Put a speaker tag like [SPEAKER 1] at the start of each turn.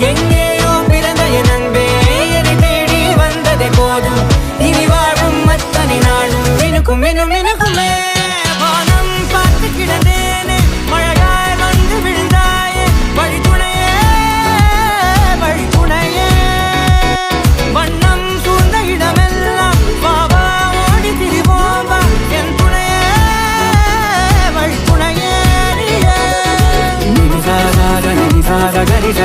[SPEAKER 1] எங்கேயோ பிறந்த என் அன்பே என்னை தேடி வந்ததே போதும் இனி வாழும் அத்தனை நாளும் மினுக்கும் மினும் மினுக்குமே வானம் பார்த்து கிடந்தேனே மழையாய் வந்து விழுந்தாயே வழித்துணையே வழித்துணையே வண்ணம் சூழ்ந்த இடமெல்லாம் பாவா ஓடி திரிவோம் வா என் துணையே வழித்துணையே நிசாக நிசாக கரிச